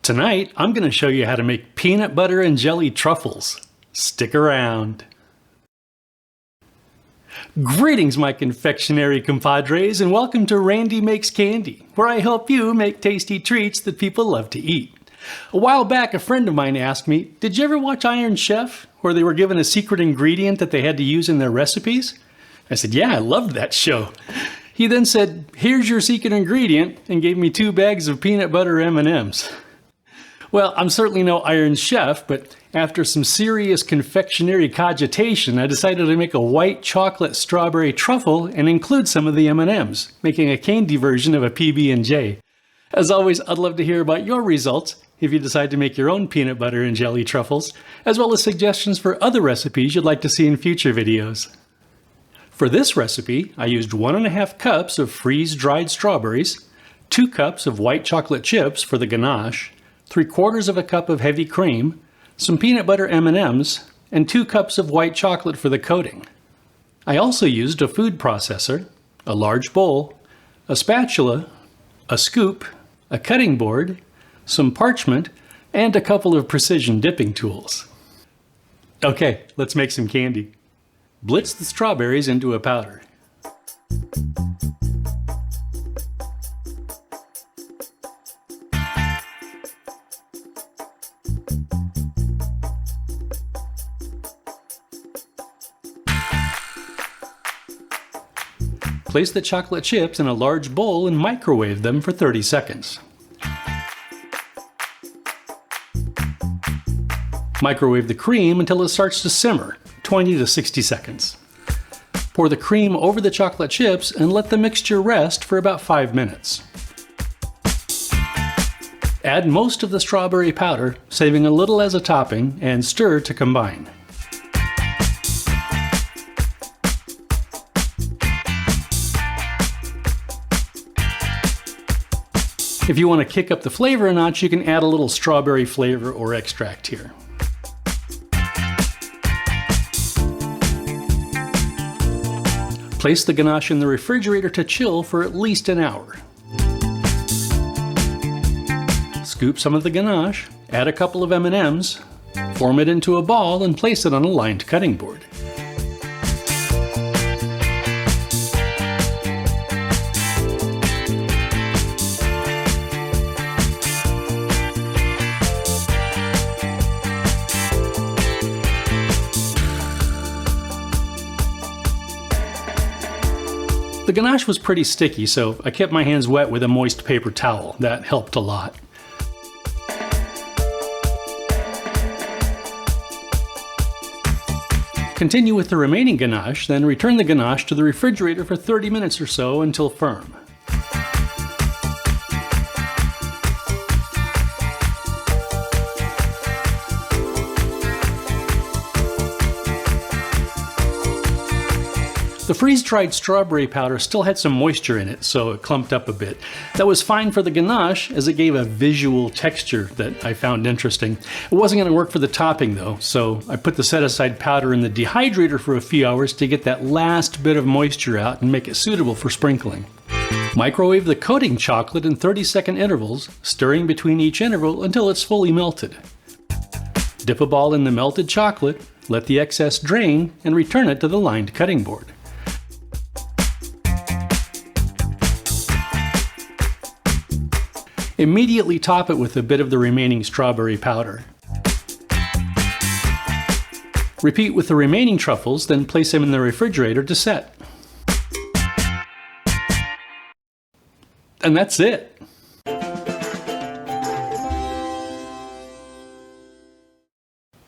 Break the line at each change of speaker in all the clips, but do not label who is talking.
Tonight, I'm going to show you how to make peanut butter and jelly truffles. Stick around. Greetings, my confectionery compadres, and welcome to Randy Makes Candy, where I help you make tasty treats that people love to eat. A while back, a friend of mine asked me, did you ever watch Iron Chef, where they were given a secret ingredient that they had to use in their recipes? I said, yeah, I loved that show. He then said, here's your secret ingredient, and gave me 2 bags of peanut butter M&Ms. Well, I'm certainly no Iron Chef, but after some serious confectionery cogitation, I decided to make a white chocolate strawberry truffle and include some of the M&Ms, making a candy version of a PB&J. As always, I'd love to hear about your results if you decide to make your own peanut butter and jelly truffles, as well as suggestions for other recipes you'd like to see in future videos. For this recipe, I used 1½ cups of freeze-dried strawberries, 2 cups of white chocolate chips for the ganache, 3/4 cup of heavy cream, some peanut butter M&Ms, and 2 cups of white chocolate for the coating. I also used a food processor, a large bowl, a spatula, a scoop, a cutting board, some parchment, and a couple of precision dipping tools. Okay, let's make some candy. Blitz the strawberries into a powder. Place the chocolate chips in a large bowl and microwave them for 30 seconds. Microwave the cream until it starts to simmer, 20 to 60 seconds. Pour the cream over the chocolate chips and let the mixture rest for about 5 minutes. Add most of the strawberry powder, saving a little as a topping, and stir to combine. If you want to kick up the flavor a notch, you can add a little strawberry flavor or extract here. Place the ganache in the refrigerator to chill for at least an hour. Scoop some of the ganache, add a couple of M&Ms, form it into a ball and place it on a lined cutting board. The ganache was pretty sticky, so I kept my hands wet with a moist paper towel. That helped a lot. Continue with the remaining ganache, then return the ganache to the refrigerator for 30 minutes or so until firm. The freeze-dried strawberry powder still had some moisture in it, so it clumped up a bit. That was fine for the ganache, as it gave a visual texture that I found interesting. It wasn't going to work for the topping though, so I put the set-aside powder in the dehydrator for a few hours to get that last bit of moisture out and make it suitable for sprinkling. Microwave the coating chocolate in 30-second intervals, stirring between each interval until it's fully melted. Dip a ball in the melted chocolate, let the excess drain, and return it to the lined cutting board. Immediately top it with a bit of the remaining strawberry powder. Repeat with the remaining truffles, then place them in the refrigerator to set. And that's it.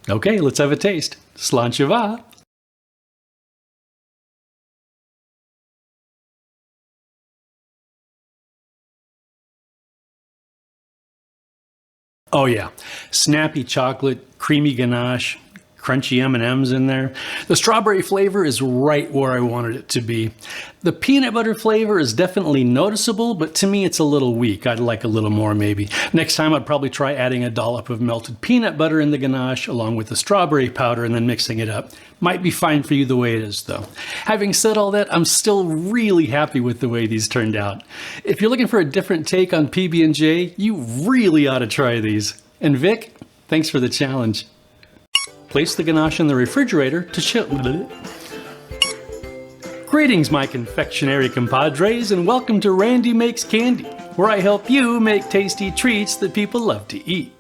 Okay, let's have a taste. Sláinte mhath. Oh yeah, snappy chocolate, creamy ganache, crunchy M&Ms in there. The strawberry flavor is right where I wanted it to be. The peanut butter flavor is definitely noticeable, but to me it's a little weak. I'd like a little more maybe. Next time I'd probably try adding a dollop of melted peanut butter in the ganache along with the strawberry powder and then mixing it up. Might be fine for you the way it is though. Having said all that, I'm still really happy with the way these turned out. If you're looking for a different take on PB&J, you really ought to try these. And Vic, thanks for the challenge. Place the ganache in the refrigerator to chill. Greetings, my confectionery compadres, and welcome to Randy Makes Candy, where I help you make tasty treats that people love to eat.